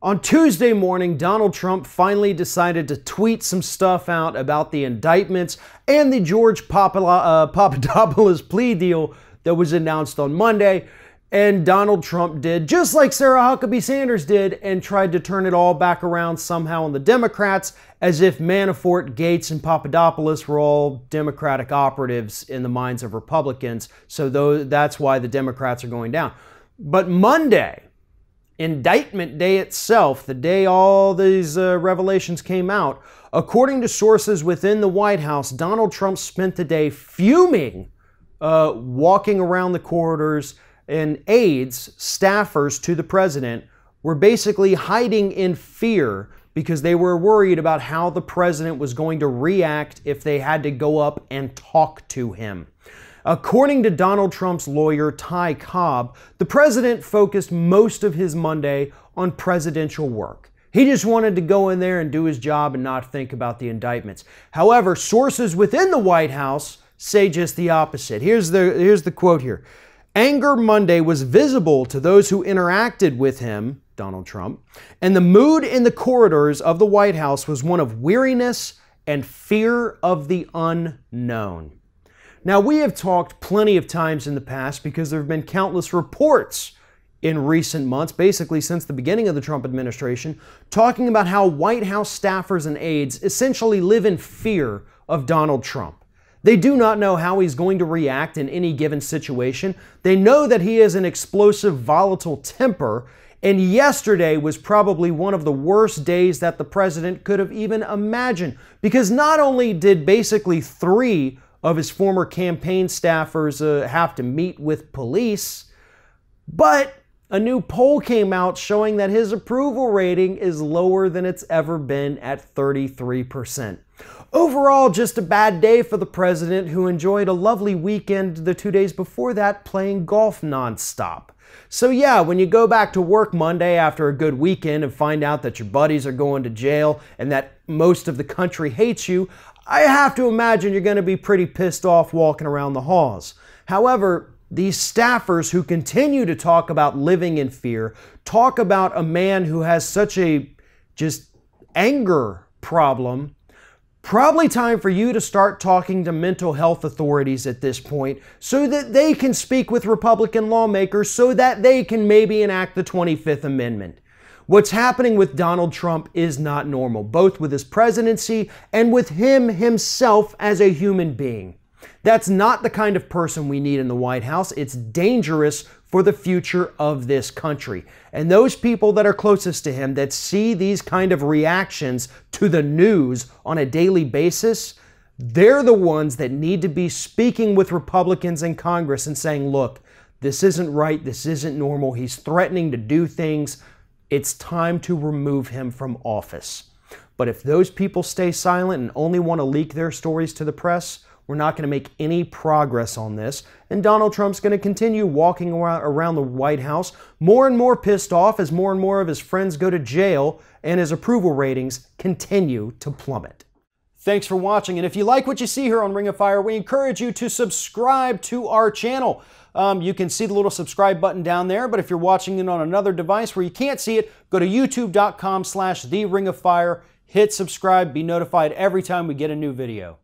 On Tuesday morning, Donald Trump finally decided to tweet some stuff out about the indictments and the George Papadopoulos plea deal that was announced on Monday. And Donald Trump did just like Sarah Huckabee Sanders did and tried to turn it all back around somehow on the Democrats, as if Manafort, Gates, and Papadopoulos were all Democratic operatives in the minds of Republicans. So that's why the Democrats are going down. But Monday, Indictment Day itself, the day all these revelations came out, according to sources within the White House, Donald Trump spent the day fuming, walking around the corridors, and aides, staffers to the president, were basically hiding in fear because they were worried about how the president was going to react if they had to go up and talk to him. According to Donald Trump's lawyer, Ty Cobb, the president focused most of his Monday on presidential work. He just wanted to go in there and do his job and not think about the indictments. However, sources within the White House say just the opposite. Here's the quote here. Anger Monday was visible to those who interacted with him, Donald Trump, and the mood in the corridors of the White House was one of weariness and fear of the unknown. Now, we have talked plenty of times in the past because there have been countless reports in recent months, basically since the beginning of the Trump administration, talking about how White House staffers and aides essentially live in fear of Donald Trump. They do not know how he's going to react in any given situation. They know that he has an explosive, volatile temper, and yesterday was probably one of the worst days that the president could have even imagined, because not only did basically 3 of his former campaign staffers have to meet with police, but a new poll came out showing that his approval rating is lower than it's ever been at 33%. Overall, just a bad day for the president, who enjoyed a lovely weekend the 2 days before that playing golf nonstop. So yeah, when you go back to work Monday after a good weekend and find out that your buddies are going to jail and that most of the country hates you, I have to imagine you're going to be pretty pissed off walking around the halls. However, these staffers who continue to talk about living in fear, talk about a man who has such a just anger problem, probably time for you to start talking to mental health authorities at this point so that they can speak with Republican lawmakers so that they can maybe enact the 25th Amendment. What's happening with Donald Trump is not normal, both with his presidency and with him himself as a human being. That's not the kind of person we need in the White House. It's dangerous for the future of this country. And those people that are closest to him that see these kind of reactions to the news on a daily basis, they're the ones that need to be speaking with Republicans in Congress and saying, look, this isn't right, this isn't normal, he's threatening to do things. It's time to remove him from office. But if those people stay silent and only want to leak their stories to the press, we're not going to make any progress on this, and Donald Trump's going to continue walking around the White House more and more pissed off as more and more of his friends go to jail and his approval ratings continue to plummet. Thanks for watching, and if you like what you see here on Ring of Fire, we encourage you to subscribe to our channel. You can see the little subscribe button down there, but if you're watching it on another device where you can't see it, go to youtube.com/TheRingOfFire, hit subscribe, be notified every time we get a new video.